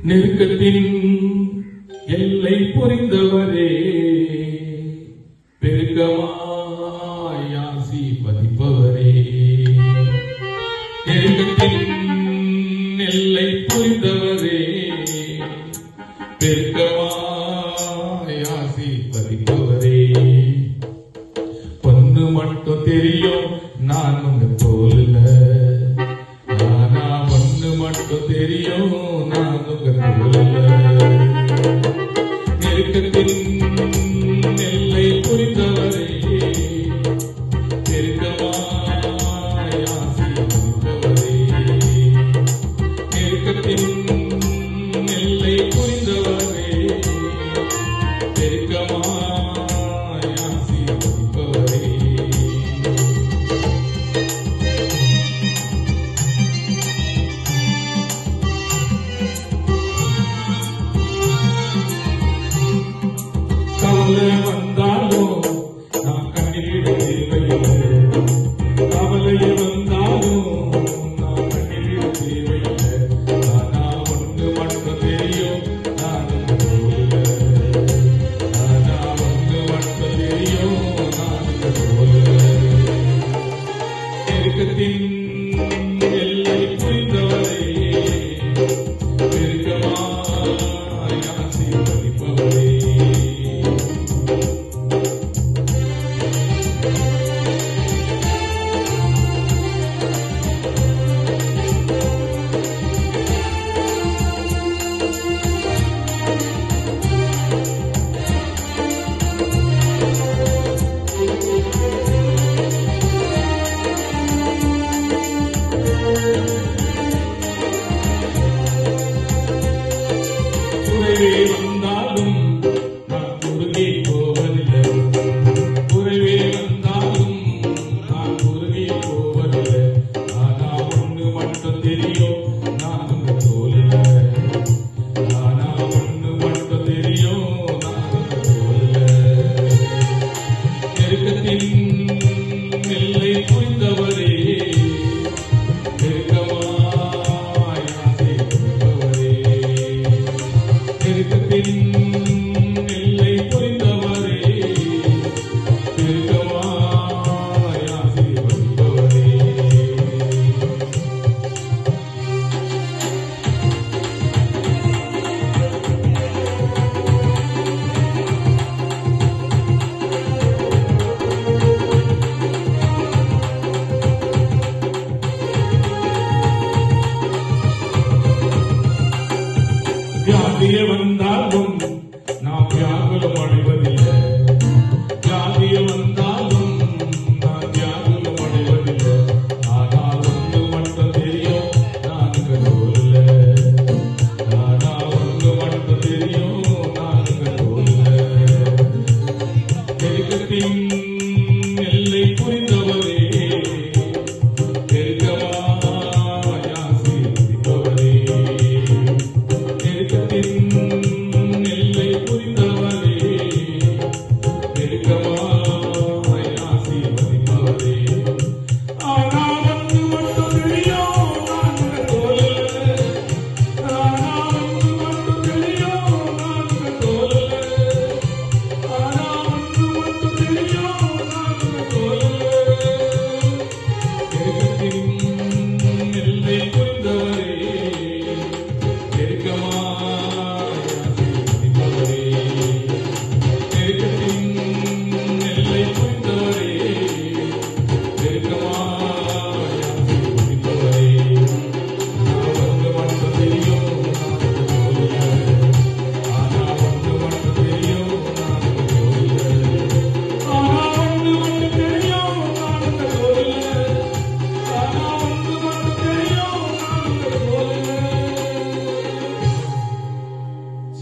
நெருக்கத்தின் எல்லை புரிந்தவரே, பெருக்கமாய் ஆசீர்வதிப்பவரே. நெருக்கத்தின் எல்லை புரிந்தவரே, பெருக்கமாய் ஆசீர்வதிப்பவரே. பொண்ணு மட்டும் தெரியும் நான் உங்க தோல்ல, ஆனா பொண்ணு மட்டும் தெரியும் நான் உங்க தோல்ல. நெருக்கத்தின் எல்லை புரிந்தவரே, பெருக்கமாய் ஆசீர்வதிப்பவரே. நெருக்கத்தின் எல்லை புரிந்தவரே, பெருக்கமாய் ஆசீர்வதிப்பவரே. கவலை வந்தாலும் நான் கண்ணீர் தேவையில்லை, கவலையே வந்தாலும் நான் கண்ணீர் தேவையில்லை. ஆனா ஒன்று மட்டும் தெரியும் நான் உங்க தோல்ல, ஆனா ஒன்று மட்டும் தெரியும் நான் உங்க தோல்ல. நெருக்கத்தின் எல்லை புரிந்தவரே, பெருக்கமாய் ஆசீர்வதிப்பவரே. குறைவே வந்தாலும் நான் குறுகி போவதில்லை, குறைவே வந்தாலும் நான் குறுகி போவதில்லை. ஆனா ஒண்ணு மட்டும் தெரியும் நான் உங்க தோல்ல, ஆனா ஒண்ணு மட்டும் தெரியும் நான் உங்க தோல்ல. நெருக்கத்தின் எல்லை புரிந்தவரே, பெருக்கமாய் ஆசீர்வதிப்பவரே. நெருக்கத்தின் எல்லை புரிந்தவரே, பெருக்கமாய் ஆசீர்வதிப்பவரே. வியாதியே வந்தாலும்